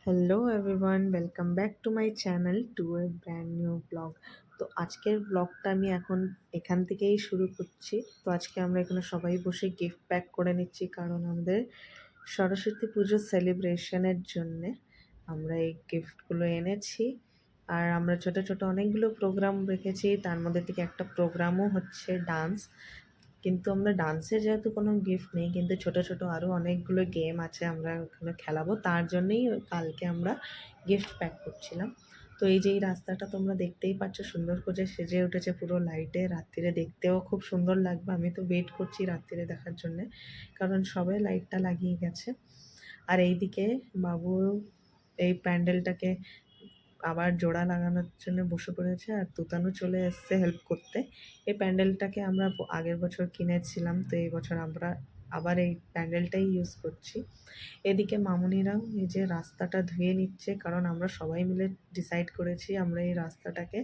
Hello everyone, welcome back to my channel to A brand new blog. তো আজকের ব্লগটা আমি এখন এখান থেকেই শুরু করছি। তো আজকে আমরা এখানে সবাই বসে গিফট প্যাক করে নিচ্ছি, কারণ আমাদের সরস্বতী পুজোর সেলিব্রেশনের জন্যে আমরা এই গিফটগুলো এনেছি। আর আমরা ছোট ছোট অনেকগুলো প্রোগ্রাম রেখেছি, তার মধ্যে থেকে একটা প্রোগ্রামও হচ্ছে ডান্স। কিন্তু আমরা ডান্সের যেহেতু কোনো গিফট নেই, কিন্তু ছোট ছোট আরও অনেকগুলো গেম আছে আমরা ওখানে খেলাবো, তার জন্যেই কালকে আমরা গিফট প্যাক করছিলাম। তো এই যে এই রাস্তাটা তোমরা দেখতেই পাচ্ছ, সুন্দর করে সেজে উঠেছে পুরো লাইটে। রাত্রিরে দেখতেও খুব সুন্দর লাগবে। আমি তো ওয়েট করছি রাত্রিরে দেখার জন্যে, কারণ সবাই লাইটটা লাগিয়ে গেছে। আর এইদিকে বাবু এই প্যান্ডেলটাকে আবার জোড়া লাগানোর জন্য বসে পড়েছে, আর তুতানু চলে এসছে হেল্প করতে। এই প্যান্ডেলটাকে আমরা আগের বছর কিনেছিলাম, তো এই বছর আমরা আবার এই প্যান্ডেলটাই ইউজ করছি। এদিকে মামুনিরাও এই যে রাস্তাটা ধুয়ে নিচ্ছে, কারণ আমরা সবাই মিলে ডিসাইড করেছি আমরা এই রাস্তাটাকে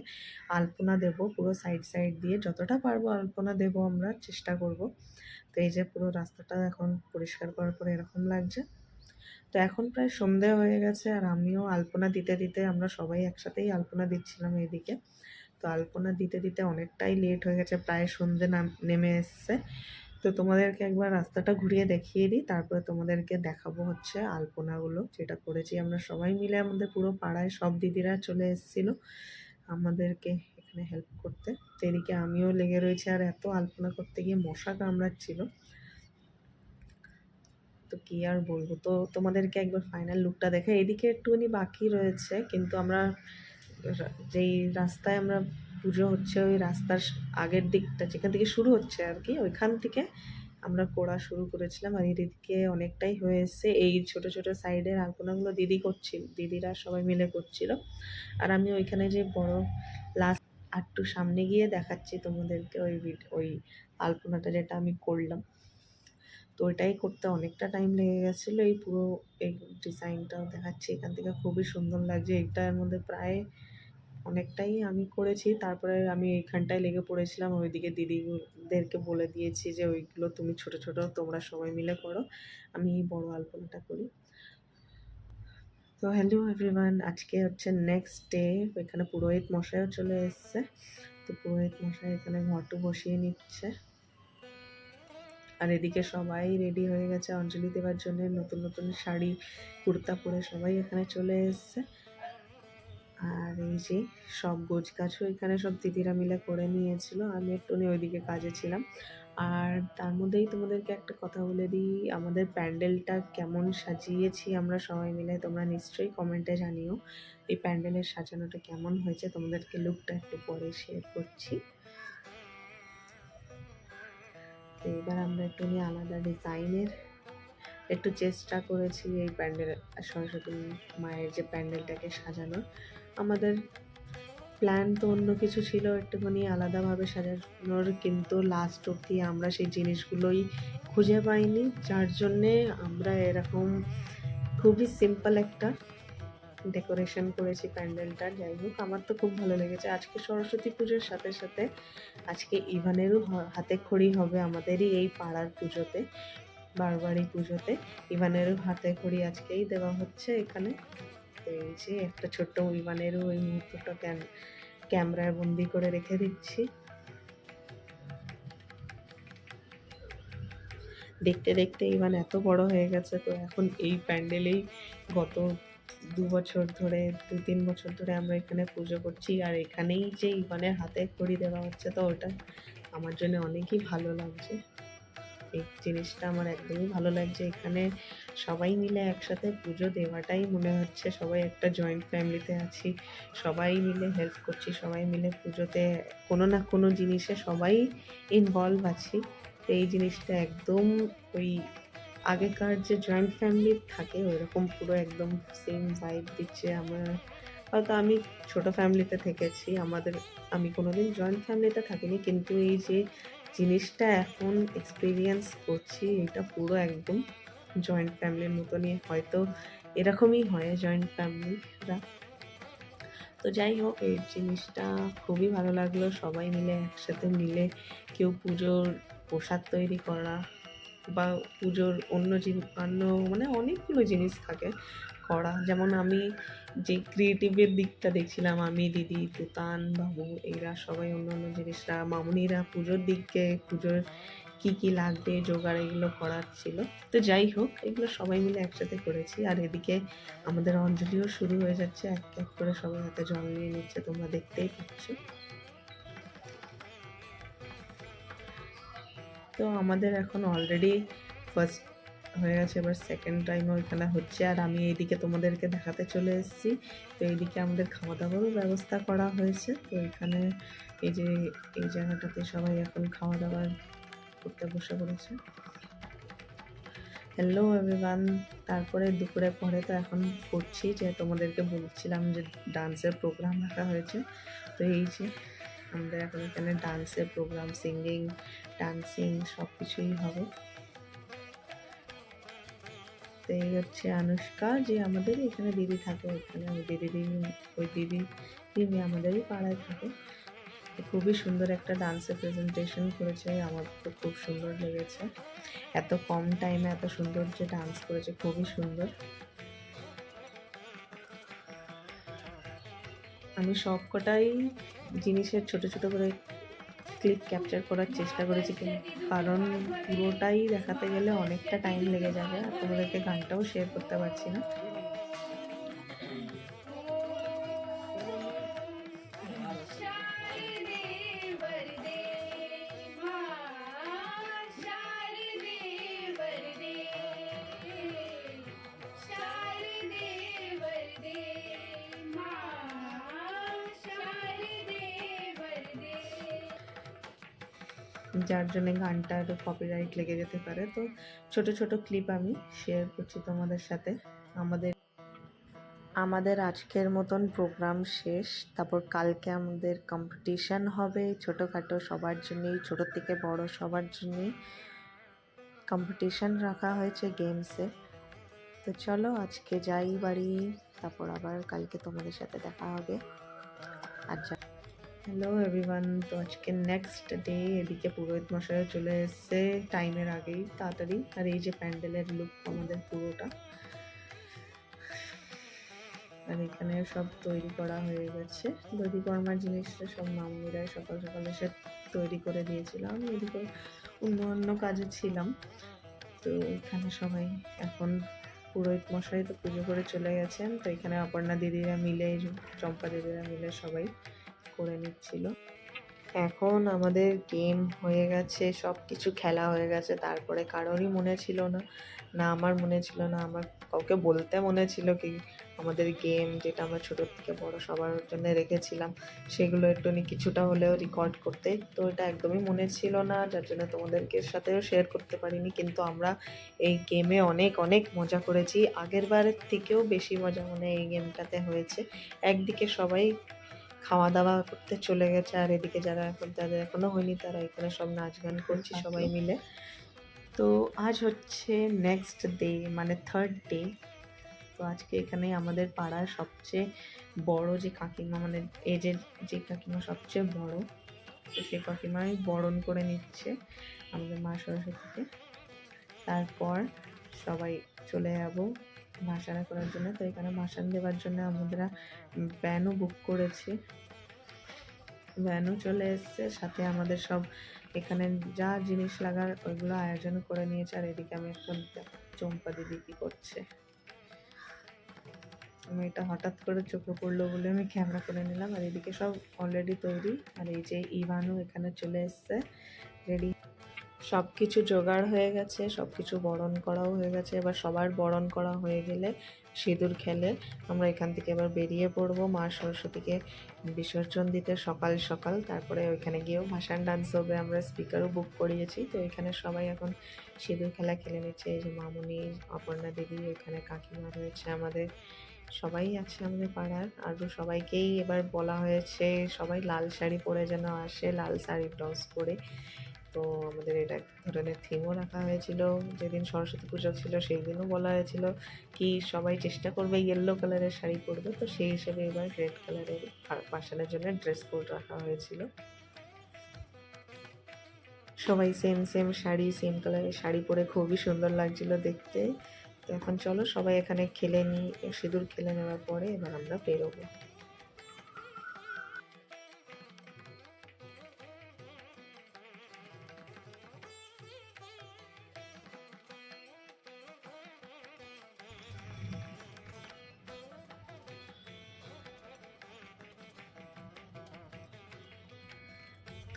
আলপনা দেব। পুরো সাইড সাইড দিয়ে যতটা পারবো আলপনা দেব, আমরা চেষ্টা করব। তো এই যে পুরো রাস্তাটা এখন পরিষ্কার করার পরে এরকম লাগছে। তো এখন প্রায় সন্ধে হয়ে গেছে, আর আমিও আলপনা দিতে দিতে আমরা সবাই একসাথেই আলপনা দিচ্ছিলাম এইদিকে। তো আলপনা দিতে দিতে অনেকটাই লেট হয়ে গেছে, প্রায় সন্ধে নেমে এসছে। তো তোমাদেরকে একবার রাস্তাটা ঘুরিয়ে দেখিয়ে দিই, তারপরে তোমাদেরকে দেখাবো হচ্ছে আলপনাগুলো যেটা করেছি আমরা সবাই মিলে। আমাদের পুরো পাড়ায় সব দিদিরা চলে এসেছিলো আমাদেরকে এখানে হেল্প করতে। তো এদিকে আমিও লেগে রয়েছে, আর এত আলপনা করতে গিয়ে মশা কামড়াচ্ছিল। তো কি আর বলবো, তো তোমাদেরকে একবার ফাইনাল লুকটা দেখে। এদিকে একটুখানি বাকি রয়েছে, কিন্তু আমরা যেই রাস্তায় আমরা পুজো হচ্ছে ওই রাস্তার আগের দিকটা যেখান থেকে শুরু হচ্ছে আর কি, ওইখান থেকে আমরা করা শুরু করেছিলাম। আর এদিকে অনেকটাই হয়ে এসছে। এই ছোট ছোট সাইডের আলপনাগুলো দিদিরা সবাই মিলে করছিল। আর আমি ওইখানে যে বড় লাস্ট একটু সামনে গিয়ে দেখাচ্ছি তোমাদেরকে ওই আলপনাটা যেটা আমি করলাম। তো ওইটাই করতে অনেকটা টাইম লেগে গেছিলো। এই পুরো এই ডিজাইনটাও দেখাচ্ছি এখান থেকে, খুবই সুন্দর লাগছে। এইটার মধ্যে প্রায় অনেকটাই আমি করেছি, তারপরে আমি এইখানটায় লেগে পড়েছিলাম। ওইদিকে দিদিদেরকে বলে দিয়েছি যে ওইগুলো তুমি ছোট ছোট তোমরা সবাই মিলে করো, আমি এই বড় আলপনাটা করি। তো হ্যালো এভরিওয়ান, আজকে হচ্ছে নেক্সট ডে। এখানে পুরোহিত মশাইও চলে এসছে। তো পুরোহিত মশাই এখানে ঘটও বসিয়ে নিচ্ছে। আর এদিকে সবাই রেডি হয়ে গেছে অঞ্জলি দেওয়ার জন্য। নতুন নতুন শাড়ি কুর্তা পরে সবাই এখানে চলে এসছে। আর এই যে সব গোছগাছও এখানে সব দিদিরা মিলে করে নিয়েছিল, আমি একটু ওইদিকে কাজে ছিলাম। আর তার মধ্যেই তোমাদেরকে একটা কথা বলে দিই, আমাদের প্যান্ডেলটা কেমন সাজিয়েছি আমরা সবাই মিলে, তোমরা নিশ্চয়ই কমেন্টে জানিও এই প্যান্ডেলের সাজানোটা কেমন হয়েছে। তোমাদেরকে লুকটা একটু পরে শেয়ার করছি। তো এবার আমরা একটু আলাদা ডিজাইনের একটু চেষ্টা করেছি এই প্যান্ডেল, সরস্বতী মায়ের যে প্যান্ডেলটাকে সাজানোর। আমাদের প্ল্যান তো অন্য কিছু ছিল, একটুখানি আলাদাভাবে সাজানোর, কিন্তু লাস্ট অবধি আমরা সেই জিনিসগুলোই খুঁজে পাইনি, যার জন্যে আমরা এরকম খুবই সিম্পল একটা ডেকোরেশন করেছি প্যান্ডেলটার। যাই হোক, আমার তো খুব ভালো লেগেছে। আজকে সরস্বতী পুজোর সাথে সাথে আজকে ইভানেরও হাতে খড়ি হবে আমাদেরই এই পাড়ার পুজোতে, বারবারই পুজোতে ইভানেরও হাতে খড়ি আজকেই দেওয়া হচ্ছে এখানে। তো এই যে একটা ছোট্ট ইভানেরও ওই মুহূর্তটা ক্যামেরায় বন্দি করে রেখে দিচ্ছি। দেখতে দেখতে ইভান এত বড় হয়ে গেছে, তো এখন এই প্যান্ডেলেই গত 2 বছর ধরে 2-3 বছর ধরে আমরা এখানে পুজো করছি। আর এখানেই যে ইভানের হাতে খড়ি দেওয়া হচ্ছে, তো ওটা আমার জন্য অনেকই ভালো লাগছে। এই জিনিসটা আমার একদমই ভালো লাগছে। এখানে সবাই মিলে একসাথে পুজো দেওয়াটাই মনে হচ্ছে সবাই একটা জয়েন্ট ফ্যামিলিতে আছি, সবাই মিলে হেল্প করছি, সবাই মিলে পুজোতে কোনো না কোনো জিনিসে সবাই ইনভলভ আছি। তো এই জিনিসটা একদম ওই আগেকার যে জয়েন্ট ফ্যামিলি থাকে ওইরকম পুরো একদম সেম ভাইব দিচ্ছে। হয়তো আমি ছোট ফ্যামিলিতে থেকেছি, আমি কোনোদিন জয়েন্ট ফ্যামিলিতে থাকিনি, কিন্তু এই যে জিনিসটা এখন এক্সপিরিয়েন্স করছি, এটা পুরো একদম জয়েন্ট ফ্যামিলির মতনই। হয়তো এরকমই হয় জয়েন্ট ফ্যামিলিরা। তো যাই হোক, এই জিনিসটা খুবই ভালো লাগলো, সবাই মিলে একসাথে মিলে কেউ পুজোর প্রসাদ তৈরি করা, বা পুজোর অন্য মানে অনেকগুলো জিনিস থাকে করা। যেমন আমি যে ক্রিয়েটিভের দিকটা দেখছিলাম, আমি, দিদি, তুতান, বাবু, এরা সবাই অন্য অন্য জিনিসরা, মামুনিরা পুজোর দিকে পুজোর কি লাগবে জোগাড় এগুলো করার ছিল। তো যাই হোক, এগুলো সবাই মিলে একসাথে করেছি। আর এদিকে আমাদের অঞ্জলিও শুরু হয়ে যাচ্ছে, এক এক করে সবাই হাতে জল নিয়ে নিচ্ছে, তোমরা দেখতেই পাচ্ছ। তো আমাদের এখন অলরেডি ফার্স্ট হয়ে গেছে, এবার সেকেন্ড টাইমও এখানে হচ্ছে। আর আমি এইদিকে তোমাদেরকে দেখাতে চলে এসেছি। তো এইদিকে আমাদের খাওয়া দাওয়ারও ব্যবস্থা করা হয়েছে। তো এখানে এই যে এই জায়গাটাতে সবাই এখন খাওয়া দাওয়া করতে বসে পড়েছে। Hello everyone. তারপরে দুপুরের পরে তো এখন করছি, যে তোমাদেরকে বলছিলাম যে ডান্সের প্রোগ্রাম রাখা হয়েছে। তো এই যে আমাদের এখন এখানে ডান্সের প্রোগ্রাম, সিঙ্গিং, ডান্সিং সব কিছুই হবে। তো এই হচ্ছে আনুষ্কা, যে আমাদের এখানে দিদি থাকে, ওইখানে ওই দিদি আমাদেরই পাড়ায় থাকে। খুবই সুন্দর একটা ডান্সের প্রেজেন্টেশন করেছে, আমার তো খুব সুন্দর লেগেছে। এত কম টাইমে এত সুন্দর যে ডান্স করেছে, খুবই সুন্দর। আমি সবকটাই জিনিসের ছোট ছোট করে ক্লিপ ক্যাপচার করার চেষ্টা করেছি, কারণ পুরোটাই দেখাতে গেলে অনেকটা টাইম লেগে যাবে, আর তোমাদেরকে গানটাও শেয়ার করতে পারছি না। যার জন্য গানটার কপিরাইট লেগে যেতে পারে। তো ছোট ছোট ক্লিপ আমি শেয়ার করছি তোমাদের সাথে। আমাদের আজকের মতন প্রোগ্রাম শেষ। তারপর কালকে আমাদের কম্পিটিশান হবে, ছোটোখাটো সবার জন্যেই, ছোটো থেকে বড় সবার জন্যেই কম্পিটিশান রাখা হয়েছে গেমসে। তো চলো আজকে যাই বাড়ি, তারপর আবার কালকে তোমাদের সাথে দেখা হবে। আচ্ছা, হ্যালো এভরিওয়ান। তো আজকে নেক্সট ডে, এদিকে পুরোহিত মশাইও চলে এসছে টাইমের আগেই, তাড়াতাড়ি। আর এই যে প্যান্ডেলের লুক আমাদের পুরোটা, আর এখানে সব তৈরি করা হয়ে গেছে। দধিকর্মার জিনিসটা সব মামুনিরাই সকাল সকাল এসে তৈরি করে দিয়েছিল, আমি এদিকে অন্য কাজে ছিলাম। তো এখানে সবাই এখন পুরোহিত মশাই তো পুজো করে চলে গেছেন। তো এখানে অপর্ণা দিদিরা মিলে, চম্পা দিদিরা মিলে সবাই করে নিচ্ছিল। এখন আমাদের গেম হয়ে গেছে, সব কিছু খেলা হয়ে গেছে। তারপরে কারোরই মনে ছিল না, না আমার মনে ছিল না, আমার কাউকে বলতে মনে ছিল কি আমাদের গেম যেটা আমরা ছোটোর থেকে বড় সবার জন্য রেখেছিলাম, সেগুলো একটুখানি কিছুটা হলেও রেকর্ড করতে। তো এটা একদমই মনে ছিল না, যার জন্য তোমাদেরকে সাথেও শেয়ার করতে পারিনি। কিন্তু আমরা এই গেমে অনেক অনেক মজা করেছি, আগের বারের থেকেও বেশি মজা মনে এই গেমটাতে হয়েছে। একদিকে সবাই খাওয়া দাওয়া করতে চলে গেছে, আর এদিকে যাদের এখনো হয়নি তারা এখানে সব নাচ গান করছি সবাই মিলে। তো আজ হচ্ছে নেক্সট ডে, মানে থার্ড ডে। তো আজকে এখানে আমাদের পাড়ার সবচেয়ে বড় যে কাকিমা, মানে এজের যে কাকিমা সবচেয়ে বড়, তো সে কাকিমাই বরণ করে নিচ্ছে আমাদের মা সরস্বতীকে। তারপর সবাই চলে যাবো ভাসান করার জন্য। তো এখানে ভাসান দেওয়ার জন্য আমরা ভ্যানও বুক করেছি, ভ্যানও চলে এসছে, সাথে আমাদের সব এখানে যা জিনিস লাগার ওইগুলো আয়োজন করে নিয়েছে। আর এদিকে আমি এখন চম্পা দিদি কি করছে, আমি এটা হঠাৎ করে চোখে পড়লো বলে আমি ক্যামেরা করে নিলাম। আর এদিকে সব অলরেডি তৈরি, আর এই যে ইভানও এখানে চলে এসছে রেডি। সব কিছু জোগাড় হয়ে গেছে, সব কিছু বরণ করাও হয়ে গেছে। এবার সবার বরণ করা হয়ে গেলে সিঁদুর খেলে আমরা এখান থেকে এবার বেরিয়ে পড়বো মা সরস্বতীকে বিসর্জন দিতে সকাল সকাল। তারপরে ওইখানে গিয়েও ভাসান ডান্স হবে, আমরা স্পিকারও বুক করিয়েছি। তো এখানে সবাই এখন সিঁদুর খেলা খেলে নিচ্ছে। এই যে মামুনি, অপর্ণা দিদি, ওইখানে কাকিমা রয়েছে, আমাদের সবাই আছে আমাদের পাড়ার। আরও সবাইকেই এবার বলা হয়েছে সবাই লাল শাড়ি পরে যেন আসে, লাল শাড়ি ব্লাউজ পরে। তো আমাদের এটা এক ধরনের থিমও রাখা হয়েছিল, যেদিন সরস্বতী পুজো ছিল সেই দিনও বলা হয়েছিল কি সবাই চেষ্টা করবে ইয়েলো কালারের শাড়ি পরবে। তো সেই হিসেবে এবার রেড কালারের ভাসানের জন্য ড্রেস কোড রাখা হয়েছিল। সবাই সেম সেম শাড়ি, সেম কালারের শাড়ি পরে খুবই সুন্দর লাগছিল দেখতে। তো এখন চলো সবাই এখানে খেলে নিই, সিঁদুর খেলে নেওয়ার পরে এবার আমরা বেরোবো।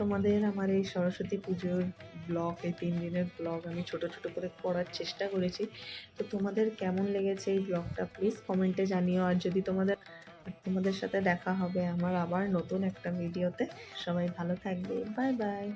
তোমাদের আমার এই সরস্বতী পুজোর ব্লগ, এই 3 দিনের ব্লগ আমি ছোট ছোট করে করার চেষ্টা করেছি। তো তোমাদের কেমন লেগেছে এই ব্লগটা প্লিজ কমেন্টে জানিও। আর যদি তোমাদের সাথে দেখা হবে আমার আবার নতুন একটা ভিডিওতে। সবাই ভালো থাকবে, বাই বাই।